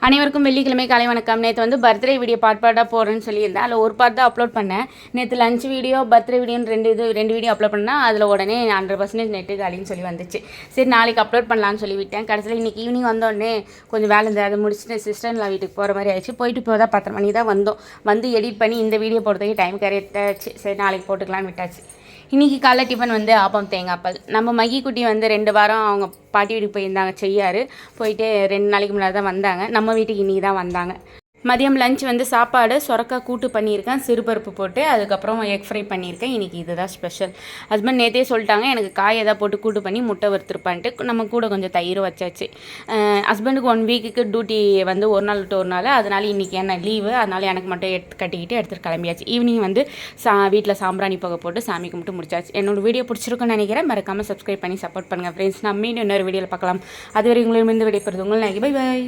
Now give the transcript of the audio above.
அனைவருக்கும் வெள்ளிக்கிழமை காலை வணக்கம். நேற்று வந்து பர்த்டே வீடியோ பார்ட்டாக போகிறேன்னு சொல்லியிருந்தேன். அதில் ஒரு பார்ட் தான் அப்லோட் பண்ணேன். நேற்று லஞ்ச் வீடியோ பர்த்டே வீடியோன்னு ரெண்டு வீடியோ அப்லோட் பண்ணால் அதில் உடனே 100% நெட்டு காலின்னு சொல்லி வந்துச்சு. சரி நாளைக்கு அப்லோட் பண்ணலான்னு சொல்லி விட்டேன். கடைசியில் இன்றைக்கி ஈவினிங் வந்தோடனே கொஞ்சம் வேலை இருந்தது, அதை முடிச்சுட்டு சிஸ்டர்லாம் வீட்டுக்கு போகிற மாதிரி ஆயிடுச்சு. போயிட்டு இப்போ தான் 10 மணி தான் வந்தோம். வந்து எடிட் பண்ணி இந்த வீடியோ போடுறதுக்கு டைம் கரெக்டாச்சு. சரி நாளைக்கு போட்டுக்கலான்னு விட்டாச்சு. இன்றைக்கி காலைல டிஃபன் வந்து ஆப்பம் தேங்காய் பால். நம்ம மகி குட்டி வந்து 2 வாரம் அவங்க பாட்டி வீட்டுக்கு போயிருந்தாங்க செய்யாறு. போயிட்டு 2 நாளைக்கு முன்னாடி தான் வந்தாங்க. நம்ம வீட்டுக்கு இன்றைக்கி தான் வந்தாங்க. மதியம் லஞ்ச் வந்து சாப்பாடு சொரக்காய் கூட்டு பண்ணியிருக்கேன், சிறுபருப்பு போட்டு. அதுக்கப்புறம் எக் ஃப்ரை பண்ணியிருக்கேன். இன்றைக்கி இதுதான் ஸ்பெஷல். ஹஸ்பண்ட் நேற்றே சொல்லிட்டாங்க எனக்கு காய் எதாவது போட்டு கூட்டு பண்ணி முட்டை வறுத்துருப்பான்ட்டு. நம்ம கூட கொஞ்சம் தயிர் வச்சாச்சு. ஹஸ்பண்டுக்கு 1 வீக்குக்கு டியூட்டி வந்து ஒரு நாள் விட்டு ஒரு நாள். அதனால் இன்றைக்கி என்ன லீவு, அதனால் எனக்கு மட்டும் கட்டிக்கிட்டு எடுத்துகிட்டு கிளம்பியாச்சு. ஈவினிங் வந்து வீட்டில் சாம்பிராணி புகை போட்டு சாமி கும்பிட்டு முடிச்சாச்சு. என்னோடய வீடியோ பிடிச்சிருக்குன்னு நினைக்கிறேன். மறக்காமல் சப்ஸ்கிரைப் பண்ணி சப்போர்ட் பண்ணுங்கள் ஃப்ரெண்ட்ஸ். நம்ம மீண்டும் இன்னொரு வீடியோவில் பார்க்கலாம். அதுவரை உங்களிடமிருந்து விடைபெறுது உங்கள் நகி. Bye bye.